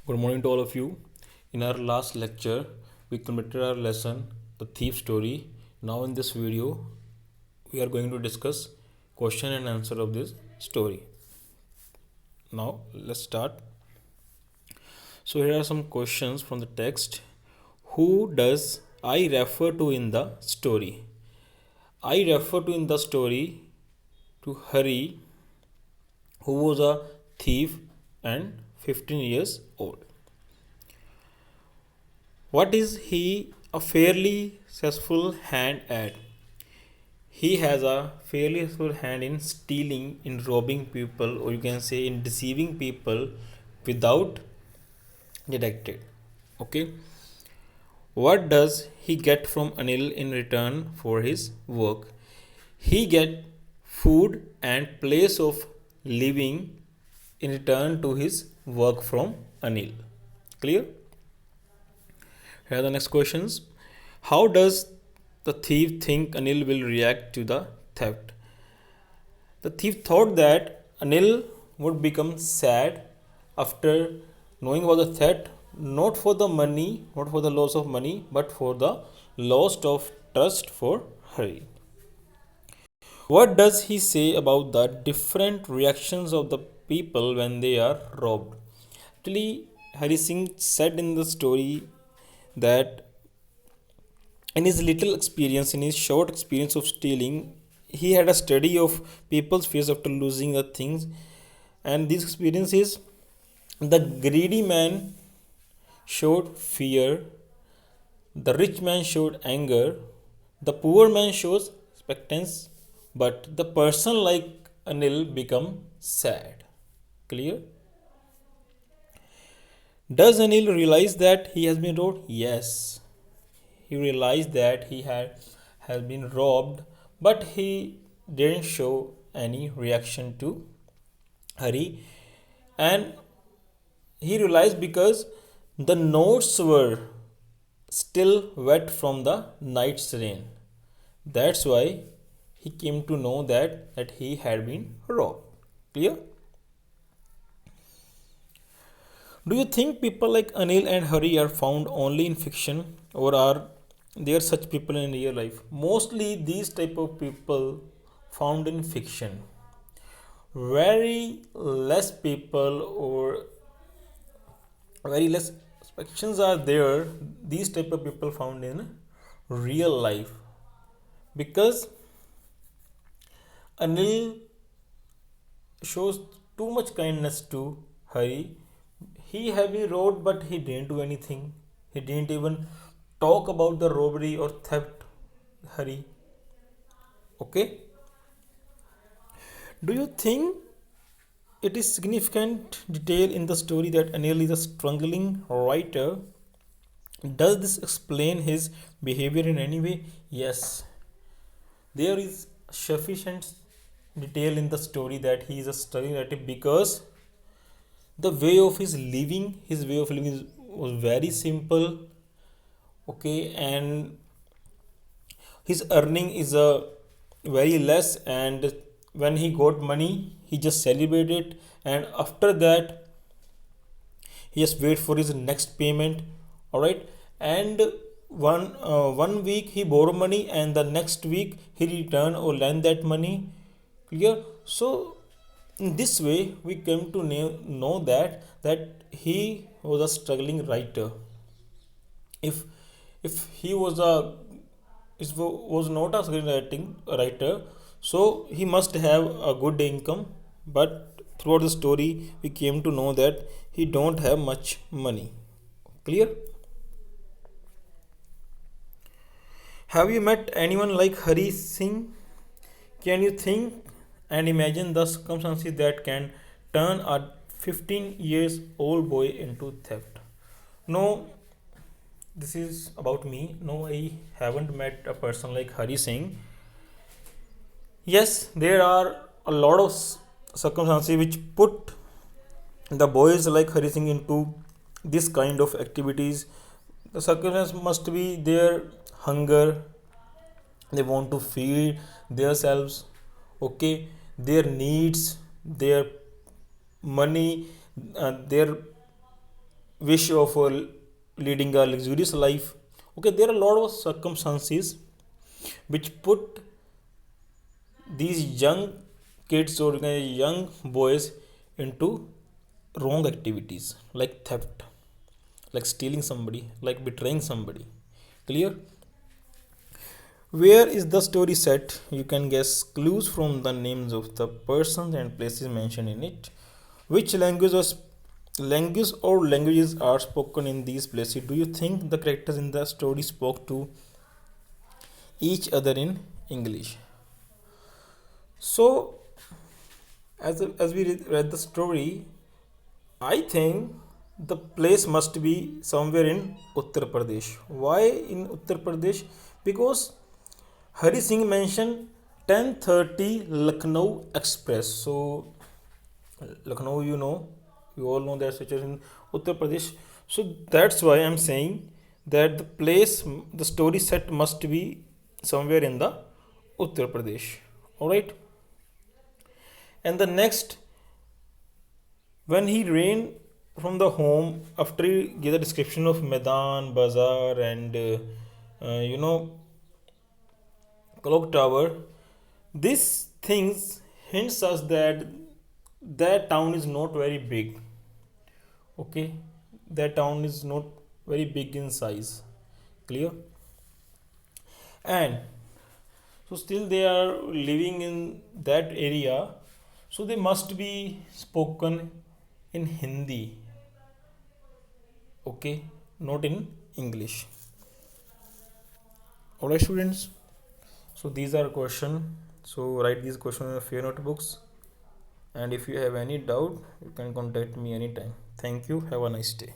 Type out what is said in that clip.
Good morning to all of you. In our last lecture, we completed our lesson, The Thief Story. Now, in this video, we are going to discuss question and answer of this story. Now, let's start. So, here are some questions from the text. Who does I refer to in the story? I refer to in the story to Hari, who was a thief and 15 years old. What is he a fairly successful hand at? He has a fairly successful hand in stealing, in robbing people, or you can say in deceiving people without detected. Okay. What does he get from Anil in return for his work? He get food and place of living in return to his work from Anil. Clear? Here are the next questions. How does the thief think Anil will react to the theft? The thief thought that Anil would become sad after knowing about the theft, not for the money, not for the loss of money, but for the loss of trust for Hari. What does he say about the different reactions of the people when they are robbed? Actually, Hari Singh said in the story that in his little experience, in his short experience of stealing, he had a study of people's face after losing the things. And this experience is the greedy man showed fear, the rich man showed anger, the poor man shows expectance, but the person like Anil become sad. Clear? Does Anil realize that he has been robbed? Yes. He realized that he has been robbed, but he didn't show any reaction to Hari, and he realized because the notes were still wet from the night's rain. That's why he came to know that he had been robbed. Clear? Do you think people like Anil and Hari are found only in fiction, or are there such people in real life? Mostly these type of people found in fiction. Very less people or very less fictions are there. These type of people found in real life, because Anil shows too much kindness to Hari. He had been robbed, but he didn't do anything. He didn't even talk about the robbery or theft, Hari. Okay? Do you think it is significant detail in the story that Anil is a struggling writer? Does this explain his behavior in any way? Yes. There is sufficient detail in the story that he is a struggling writer, because the way of his way of living was very simple. Okay, and his earning is a very less, and when he got money he just celebrated, and after that he just wait for his next payment. All right, and one week he borrow money, and the next week he return or lend that money. Clear? So in this way we came to know that he was a struggling writer. If if he was a is was not a screenwriting writer, so he must have a good income, but throughout the story we came to know that he don't have much money. Clear? Have you met anyone like Hari Singh? Can you think and imagine the circumstances that can turn a 15 years old boy into theft? No, this is about me. No, I haven't met a person like Hari Singh. Yes, there are a lot of circumstances which put the boys like Hari Singh into this kind of activities. The circumstance must be their hunger, they want to feed themselves, okay, their needs, their money, their wish of leading a luxurious life. Okay, there are a lot of circumstances which put these young kids or young boys into wrong activities like theft, like stealing somebody, like betraying somebody. Clear? Where is the story set? You can guess clues from the names of the persons and places mentioned in it. Which language or languages are spoken in these places? Do you think the characters in the story spoke to each other in English? So, as we read the story, I think the place must be somewhere in Uttar Pradesh. Why in Uttar Pradesh? Because Hari Singh mentioned 10:30 Lucknow Express. So Lucknow, you all know that situation in Uttar Pradesh. So that's why I'm saying that the story set must be somewhere in the Uttar Pradesh. All right. And the next, when he ran from the home after he gave the description of Maidan, Bazaar, and Clock Tower, these things hints us that that town is not very big. Okay, that town is not very big in size. Clear? And so still they are living in that area, so they must be spoken in Hindi. Okay, not in English. All right, students. So these are questions. So write these questions in your notebooks. And if you have any doubt, you can contact me anytime. Thank you. Have a nice day.